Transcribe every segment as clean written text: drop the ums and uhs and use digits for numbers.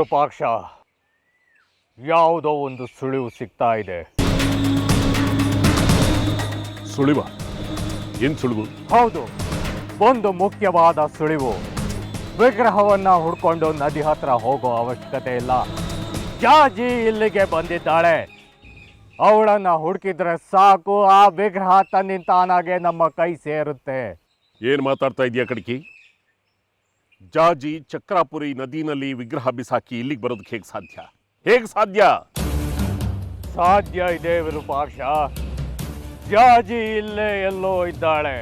ವಿರೂಪಾಕ್ಷ, ಯಾವುದೋ ಒಂದು ಸುಳಿವು ಸಿಗ್ತಾ ಇದೆ. ಸುಳಿವ? ಏನ್ ಸುಳಿವು? ಹೌದು, ಒಂದು ಮುಖ್ಯವಾದ ಸುಳಿವು. ವಿಗ್ರಹವನ್ನ ಹುಡ್ಕೊಂಡು ನದಿ ಹತ್ರ ಹೋಗೋ ಅವಶ್ಯಕತೆ ಇಲ್ಲ. ಜಾಜಿ ಇಲ್ಲಿಗೆ ಬಂದಿದ್ದಾಳೆ. ಅವಳನ್ನ ಹುಡುಕಿದ್ರೆ ಸಾಕು, ಆ ವಿಗ್ರಹ ತನ್ನಿಂತಾನಾಗೆ ನಮ್ಮ ಕೈ ಸೇರುತ್ತೆ. ಏನ್ ಮಾತಾಡ್ತಾ ಇದೀಯ ಕಡ್ಕಿ? ಜಾಜಿ ಚಕ್ರಾಪುರಿ ನದಿನಲ್ಲಿ ವಿಗ್ರಹ ಬಿಸಾಕಿ ಇಲ್ಲಿಗೆ ಬರೋದಕ್ಕೆ ಹೇಗೆ ಸಾಧ್ಯ? ಹೇಗೆ ಸಾಧ್ಯ? ಸಾಧ್ಯ ಇದೆ ವಿರೂಪಾಕ್ಷ. ಜಾಜಿ ಇಲ್ಲೇ ಎಲ್ಲೋ ಇದ್ದಾಳೆ.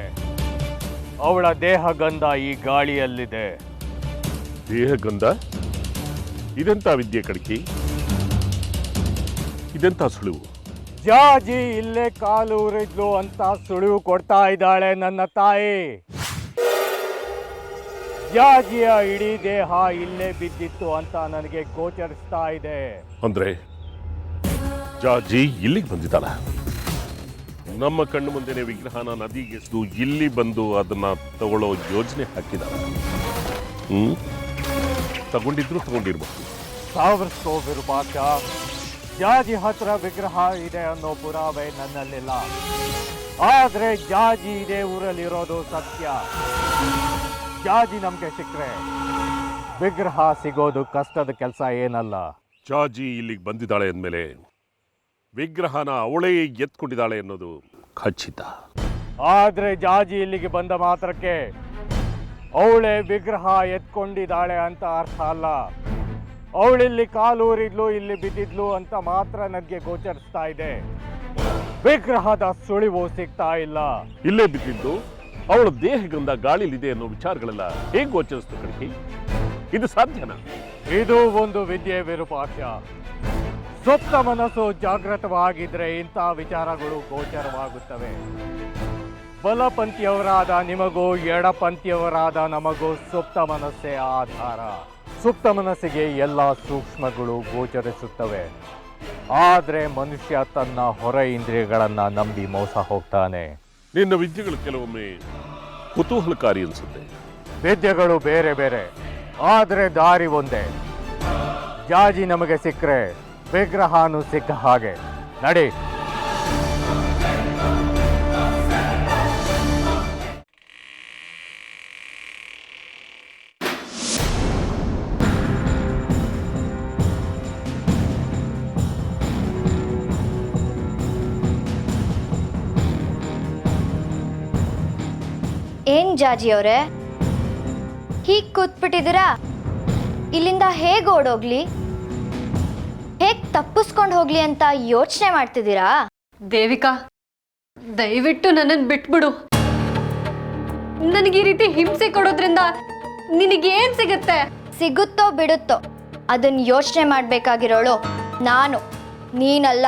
ಅವಳ ದೇಹಗಂಧ ಈ ಗಾಳಿಯಲ್ಲಿದೆ. ದೇಹಗಂಧ? ಇದೆಂತ ವಿದ್ಯೆ ಕಡ್ಕಿ? ಇದೆಂತ ಸುಳಿವು? ಜಾಜಿ ಇಲ್ಲೇ ಕಾಲು ಉರಿದ್ಲು ಅಂತ ಸುಳಿವು ಕೊಡ್ತಾ ಇದ್ದಾಳೆ ನನ್ನ ತಾಯಿ. ಜಾಜಿಯ ಇಡೀ ದೇಹ ಇಲ್ಲೇ ಬಿದ್ದಿತ್ತು ಅಂತ ನನಗೆ ಗೋಚರಿಸ್ತಾ ಇದೆ. ಅಂದ್ರೆ ಜಾಜಿ ಇಲ್ಲಿಗೆ ಬಂದಿದ್ದಾಳ? ನಮ್ಮ ಕಣ್ಣು ಮುಂದೆನೆ ವಿಗ್ರಹನ ನದಿಗೆಸೆದು ಇಲ್ಲಿ ಬಂದು ಅದನ್ನ ತಗೊಳ್ಳೋ ಯೋಜನೆ ಹಾಕಿದಾಳ. ತಗೊಂಡಿರ್ಬಹುದು. ಸಾವಿರಕ್ಕೋ ವಿರೂಪಾಕ್ಷ, ಜಾಜಿ ಹತ್ರ ವಿಗ್ರಹ ಇದೆ ಅನ್ನೋ ಪುರಾವೆ ನನ್ನಲ್ಲಿಲ್ಲ. ಆದ್ರೆ ಜಾಜಿ ಇದೇ ಊರಲ್ಲಿರೋದು ಸತ್ಯ. ಜಾಜಿ ನಮ್ಗೆ ಸಿಕ್ಕರೆ ವಿಗ್ರಹ ಸಿಗೋದು ಕಷ್ಟದ ಕೆಲಸ ಏನಲ್ಲ. ಜಾಜಿ ಇಲ್ಲಿಗೆ ಬಂದಿದ್ದಾಳೆ ಅಂದಮೇಲೆ ವಿಗ್ರಹನ ಅವಳೇ ಎತ್ಕೊಂಡಿದ್ದಾಳೆ ಅನ್ನೋದು ಖಚಿತ. ಆದ್ರೆ ಜಾಜಿ ಇಲ್ಲಿಗೆ ಬಂದ ಮಾತ್ರಕ್ಕೆ ಅವಳೇ ವಿಗ್ರಹ ಎತ್ಕೊಂಡಿದ್ದಾಳೆ ಅಂತ ಅರ್ಥ ಅಲ್ಲ. ಅವಳಿಲ್ಲಿ ಕಾಲು ಊರಿದ್ಲು, ಇಲ್ಲಿ ಬಿದ್ದಿದ್ಲು ಅಂತ ಮಾತ್ರ ನನಗೆ ಗೋಚರಿಸ್ತಾ ಇದೆ. ವಿಗ್ರಹದ ಸುಳಿವು ಸಿಗ್ತಾ ಇಲ್ಲ. ಇಲ್ಲೇ ಬಿದ್ದಿದ್ದು ಅವಳ ದೇಹಗಂಧ ಗಾಳಿಲಿದೆ ಅನ್ನೋ ವಿಚಾರಗಳೆಲ್ಲ ಹೇಗೆ ಗೋಚರಿಸ್ತು ಕಡ್ಕಿ? ಇದು ಸಾಧ್ಯನಾ? ಇದು ಒಂದು ವಿದ್ಯೆ ವಿರೂಪಾಕ್ಷ. ಸುಪ್ತ ಮನಸ್ಸು ಜಾಗೃತವಾಗಿದ್ರೆ ಇಂಥ ವಿಚಾರಗಳು ಗೋಚರವಾಗುತ್ತವೆ. ಬಲಪಂಥಿಯವರಾದ ನಿಮಗೂ ಎಡಪಂಥಿಯವರಾದ ನಮಗೂ ಸುಪ್ತ ಮನಸ್ಸೇ ಆಧಾರ. ಸುಪ್ತ ಮನಸ್ಸಿಗೆ ಎಲ್ಲ ಸೂಕ್ಷ್ಮಗಳು ಗೋಚರಿಸುತ್ತವೆ. ಆದ್ರೆ ಮನುಷ್ಯ ತನ್ನ ಹೊರ ಇಂದ್ರಿಯಗಳನ್ನ ನಂಬಿ ಮೋಸ ಹೋಗ್ತಾನೆ. ನಿನ್ನ ವಿದ್ಯೆಗಳು ಕೆಲವೊಮ್ಮೆ ಕುತೂಹಲಕಾರಿ ಅನ್ಸುತ್ತೆ. ವಿದ್ಯೆಗಳು ಬೇರೆ ಬೇರೆ, ಆದ್ರೆ ದಾರಿ ಒಂದೇ. ಜಾಜಿ ನಮಗೆ ಸಿಕ್ಕರೆ ವಿಗ್ರಹನೂ ಸಿಕ್ಕ ಹಾಗೆ. ನಡಿ. ಏನ್ ಜಾಜಿ ಅವರೇ ಹೀಗ್ ಕೂತ್ಬಿಟ್ಟಿದ್ದೀರಾ? ಇಲ್ಲಿಂದ ಹೇಗೆ ಓಡೋಗ್ಲಿ, ಹೇಗ್ ತಪ್ಪಿಸ್ಕೊಂಡು ಹೋಗ್ಲಿ ಅಂತ ಯೋಚನೆ ಮಾಡ್ತಿದ್ದೀರಾ? ದೇವಿಕಾ, ದಯವಿಟ್ಟು ನನ್ನನ್ನು ಬಿಟ್ಬಿಡು. ನನಗೆ ಈ ರೀತಿ ಹಿಂಸೆ ಕೊಡೋದ್ರಿಂದ ನಿನಗೇನ್ ಸಿಗುತ್ತೆ? ಸಿಗುತ್ತೋ ಬಿಡುತ್ತೋ ಅದನ್ನ ಯೋಚನೆ ಮಾಡ್ಬೇಕಾಗಿರೋಳು ನಾನು, ನೀನಲ್ಲ.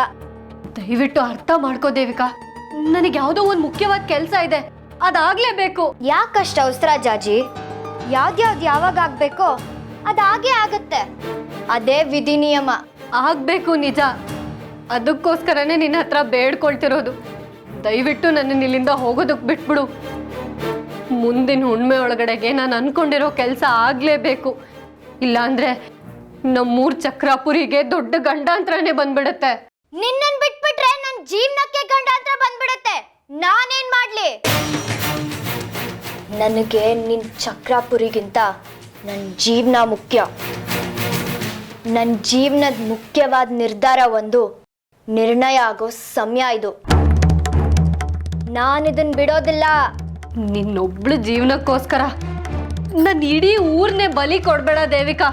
ದಯವಿಟ್ಟು ಅರ್ಥ ಮಾಡ್ಕೋ ದೇವಿಕಾ, ನನಗೆ ಯಾವುದೋ ಒಂದು ಮುಖ್ಯವಾದ ಕೆಲಸ ಇದೆ, ಅದಾಗ್ಲೇಬೇಕು. ಯಾಕಷ್ಟ ಅವಸರ ಜಾಜಿ? ಯಾವ್ದ್ಯಾವ್ದು ಯಾವಾಗ ಆಗ್ಬೇಕೋ ಅದಾಗೇ ಆಗತ್ತೆ. ಅದೇ ವಿಧಿ ನಿಯಮ. ಆಗ್ಬೇಕು ನಿಜ. ಅದಕ್ಕೋಸ್ಕರನೇ ನಿನ್ನ ಹತ್ರ ಬೇಡ್ಕೊಳ್ತಿರೋದು. ದಯವಿಟ್ಟು ನನ್ನ ಇಲ್ಲಿಂದ ಹೋಗೋದಕ್ಕೆ ಬಿಟ್ಬಿಡು. ಮುಂದಿನ ಹುಣ್ಮೆ ಒಳಗಡೆಗೆ ನಾನು ಅನ್ಕೊಂಡಿರೋ ಕೆಲಸ ಆಗ್ಲೇಬೇಕು. ಇಲ್ಲಾಂದ್ರೆ ನಮ್ಮೂರ್ ಚಕ್ರಾಪುರಿಗೆ ದೊಡ್ಡ ಗಂಡಾಂತರನೇ ಬಂದ್ಬಿಡತ್ತೆ. ನಿನ್ನನ್ ಬಿಟ್ಬಿಟ್ರೆ ನನ್ನ ಜೀವನಕ್ಕೆ ಗಂಡಾಂತರ ಬಂದ್ಬಿಡತ್ತೆ. ನಾನೇನ್ ಮಾಡ್ಲಿ? ನನಗೆ ನಿನ್ ಚಕ್ರಾಪುರಿಗಿಂತ ನನ್ನ ಜೀವನ ಮುಖ್ಯ. ನನ್ನ ಜೀವನದ ಮುಖ್ಯವಾದ ನಿರ್ಧಾರ ಒಂದು ನಿರ್ಣಯ ಆಗೋ ಸಮಯ ಇದು. ನಾನಿದನ್ ಬಿಡೋದಿಲ್ಲ. ನಿನ್ನೊಬ್ಳು ಜೀವನಕ್ಕೋಸ್ಕರ ನನ್ನ ಇಡೀ ಊರ್ನೇ ಬಲಿ ಕೊಡ್ಬೇಡ ದೇವಿಕಾ.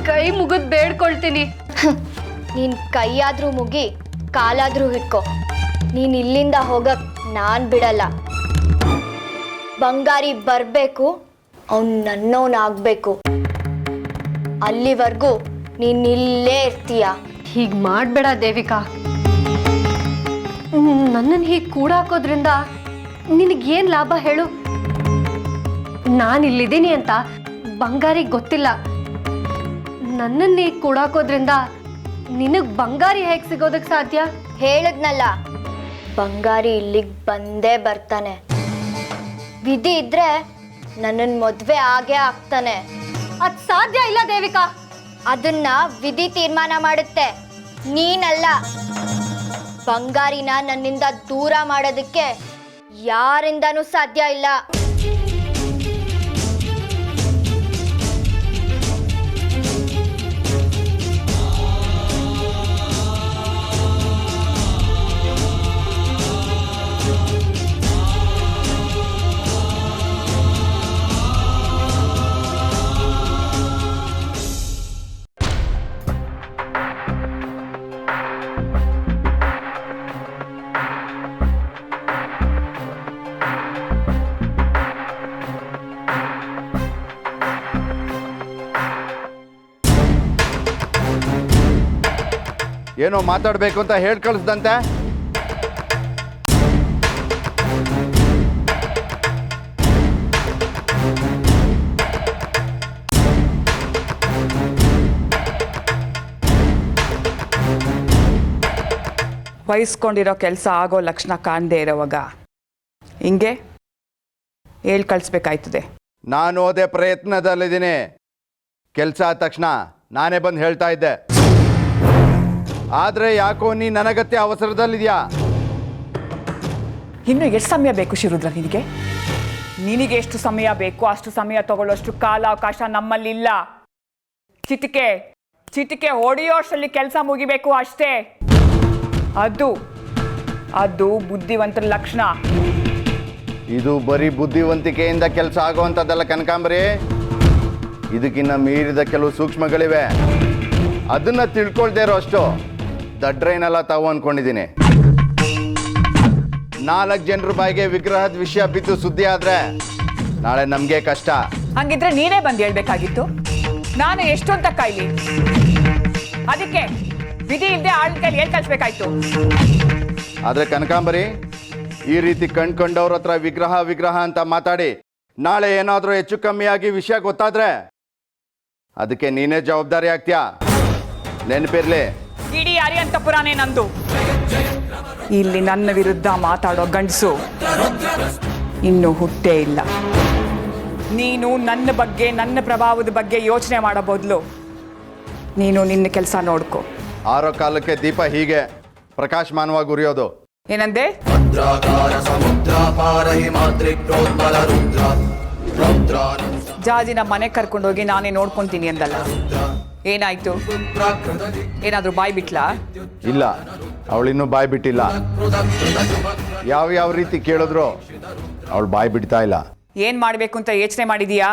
ಕೈ ಮುಗಿದ್ ಬೇಡ್ಕೊಳ್ತೀನಿ. ನೀನ್ ಕೈಯಾದ್ರೂ ಮುಗಿ, ಕಾಲಾದ್ರೂ ಹಿಡ್ಕೊ. ನೀನ್ ಇಲ್ಲಿಂದ ಹೋಗಕ್ ನಾನ್ ಬಿಡಲ್ಲ. ಬಂಗಾರಿ ಬರ್ಬೇಕು, ಅವ್ನು ನನ್ನವನಾಗ್ಬೇಕು. ಅಲ್ಲಿವರೆಗೂ ನೀನ್ ಇಲ್ಲೇ ಇರ್ತೀಯ. ಹೀಗ್ ಮಾಡ್ಬೇಡ ದೇವಿಕಾ. ನನ್ನನ್ನು ಹೀಗೆ ಕೂಡಾಕೋದ್ರಿಂದ ನಿನಗೇನ್ ಲಾಭ ಹೇಳು? ನಾನಿಲ್ಲಿದ್ದೀನಿ ಅಂತ ಬಂಗಾರಿಗೆ ಗೊತ್ತಿಲ್ಲ. ನನ್ನನ್ನು ಹೀಗೆ ಕೂಡಾಕೋದ್ರಿಂದ ನಿನಗ್ ಬಂಗಾರಿ ಹೇಗೆ ಸಿಗೋದಕ್ಕೆ ಸಾಧ್ಯ? ಹೇಳದ್ನಲ್ಲ, ಬಂಗಾರಿ ಇಲ್ಲಿಗೆ ಬಂದೇ ಬರ್ತಾನೆ. ವಿಧಿ ಇದ್ರೆ ನನ್ನನ್ ಮದ್ವೆ ಆಗೇ ಆಗ್ತಾನೆ. ಅದ್ ಸಾಧ್ಯ ಇಲ್ಲ ದೇವಿಕಾ. ಅದನ್ನ ವಿಧಿ ತೀರ್ಮಾನ ಮಾಡುತ್ತೆ, ನೀನಲ್ಲ. ಬಂಗಾರಿನ ನನ್ನಿಂದ ದೂರ ಮಾಡೋದಕ್ಕೆ ಯಾರಿಂದನೂ ಸಾಧ್ಯ ಇಲ್ಲ. ಏನೋ ಮಾತಾಡಬೇಕು ಅಂತ ಹೇಳಿ ಕಳಿಸ್ದಂತೆ. ವಹಿಸ್ಕೊಂಡಿರೋ ಕೆಲಸ ಆಗೋ ಲಕ್ಷಣ ಕಾಣದೇ ಇರೋವಾಗ ಹಿಂಗೆ ಹೇಳಿ ಕಳಿಸ್ಬೇಕಾಯ್ತದೆ. ನಾನು ಅದೇ ಪ್ರಯತ್ನದಲ್ಲಿದ್ದೀನಿ. ಕೆಲಸ ಆದ ತಕ್ಷಣ ನಾನೇ ಬಂದು ಹೇಳ್ತಾ ಇದ್ದೆ. ಆದರೆ ಯಾಕೋ ನೀ ನನಗತ್ತೆ ಅವಸರದಲ್ಲಿದ್ಯಾ. ಇನ್ನು ಎಷ್ಟು ಸಮಯ ಬೇಕು ಶಿರುದ್ರ ನಿನಗೆ? ನಿನಗೆ ಎಷ್ಟು ಸಮಯ ಬೇಕು ಅಷ್ಟು ಸಮಯ ತಗೊಳ್ಳೋಷ್ಟು ಕಾಲಾವಕಾಶ ನಮ್ಮಲ್ಲಿಲ್ಲ. ಚಿಟಿಕೆ ಹೊಡೆಯೋಷ್ಟರಲ್ಲಿ ಕೆಲಸ ಮುಗಿಬೇಕು ಅಷ್ಟೇ. ಅದು ಬುದ್ಧಿವಂತರ ಲಕ್ಷಣ. ಇದು ಬರೀ ಬುದ್ಧಿವಂತಿಕೆಯಿಂದ ಕೆಲಸ ಆಗುವಂಥದ್ದಲ್ಲ ಕನಕಾಂಬರಿ. ಇದಕ್ಕಿನ್ನ ಮೀರಿದ ಕೆಲವು ಸೂಕ್ಷ್ಮಗಳಿವೆ. ಅದನ್ನ ತಿಳ್ಕೊಳ್ದೇ ಇರೋ ಅಷ್ಟು ದಡ್ರೇನೆಲ್ಲ ತಾವು ಅನ್ಕೊಂಡಿದ್ದೀನಿ. 4 ಜನರ ಬಾಯಿಗೆ ವಿಗ್ರಹದ ವಿಷಯ ಬಿದ್ದು ಸುದ್ದಿ ಆದ್ರೆ ನಾಳೆ ನಮಗೆ ಕಷ್ಟ. ಹಂಗಿದ್ರೆ ನೀನೇ ಬಂದು ಹೇಳ್ಬೇಕಾಗಿತ್ತು. ನಾನು ಎಷ್ಟು ಅಂತ ಕಾಯ್ಲಿ? ಅದಕ್ಕೆ ವಿಧಿ ಇಲ್ಲದೆ ಆಳ್ ಕೈಲಿ ಹೇಳ್ ಕಳಿಸ್ಬೇಕಾಯ್ತು. ಆದ್ರೆ ಕನಕಾಂಬರಿ, ಈ ರೀತಿ ಕಂಡ್ಕೊಂಡವ್ರ ಹತ್ರ ವಿಗ್ರಹ ಅಂತ ಮಾತಾಡಿ ನಾಳೆ ಏನಾದರೂ ಹೆಚ್ಚು ಕಮ್ಮಿಯಾಗಿ ವಿಷಯ ಗೊತ್ತಾದ್ರೆ ಅದಕ್ಕೆ ನೀನೇ ಜವಾಬ್ದಾರಿ ಆಗ್ತೀಯಾ. ನೆನಪಿರ್ಲಿ, ಇಡೀ ಅರಿಯಂತಪುರನೇ ನಂದು. ಇಲ್ಲಿ ನನ್ನ ವಿರುದ್ಧ ಮಾತಾಡೋ ಗಂಡಸು ಇನ್ನೂ ಹುಟ್ಟೇ ಇಲ್ಲ. ನೀನು ನನ್ನ ಬಗ್ಗೆ, ನನ್ನ ಪ್ರಭಾವದ ಬಗ್ಗೆ ಯೋಚನೆ ಮಾಡೋ ಬದಲು ನೀನು ನಿನ್ನ ಕೆಲಸ ನೋಡ್ಕೊ. ಆರೋ ಕಾಲಕ್ಕೆ ದೀಪ ಹೀಗೆ ಪ್ರಕಾಶಮಾನವಾಗಿ ಉರಿಯೋದು. ಏನಂದೆ? ಜಾಜಿನ ಮನೆ ಕರ್ಕೊಂಡೋಗಿ ನಾನೇ ನೋಡ್ಕೊಂತೀನಿ ಅಂದಲ್ಲ, ಏನಾಯ್ತು? ಏನಾದ್ರೂ ಬಾಯ್ ಬಿಟ್ಲಾ? ಇಲ್ಲ, ಅವಳಿನ್ನೂ ಬಾಯ್ ಬಿಟ್ಟಿಲ್ಲ. ಯಾವ ರೀತಿ ಕೇಳಿದ್ರು ಅವಳು ಬಾಯ್ ಬಿಡ್ತಾ ಇಲ್ಲ. ಏನ್ ಮಾಡ್ಬೇಕು ಅಂತ ಯೋಚನೆ ಮಾಡಿದೀಯಾ?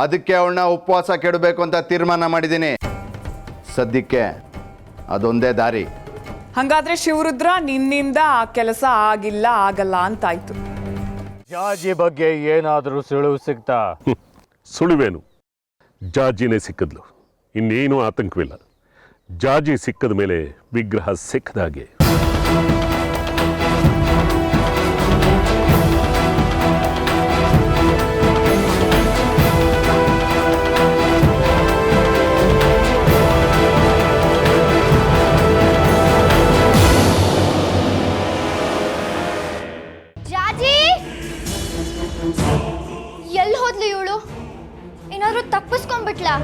ಅದಕ್ಕೆ ಅವಳನ್ನ ಉಪವಾಸ ಕೆಡಬೇಕು ಅಂತ ತೀರ್ಮಾನ ಮಾಡಿದ್ದೀನಿ. ಸದ್ಯಕ್ಕೆ ಅದೊಂದೇ ದಾರಿ. ಹಂಗಾದ್ರೆ ಶಿವರುದ್ರ ನಿನ್ನಿಂದ ಆ ಕೆಲಸ ಆಗಲ್ಲ ಅಂತಾಯ್ತು. ಜಾಜಿ ಬಗ್ಗೆ ಏನಾದರೂ ಸುಳಿವು ಸಿಗ್ತಾ? ಸುಳಿವೇನು, ಜಾಜಿನೇ ಸಿಕ್ಕದ್ಲು. ಇನ್ನೇನು ಆತಂಕವಿಲ್ಲ. ಜಾಜಿ ಸಿಕ್ಕದ ಮೇಲೆ ವಿಗ್ರಹ ಸಿಕ್ಕದಾಗೆ. ಜಾಜಿ ಎಲ್ಲಿ ಹೋದ್ಲು ಇವಳು? ಏನಾದ್ರೂ ತಪ್ಪಿಸ್ಕೊಂಡ್ಬಿಟ್ಲಾ?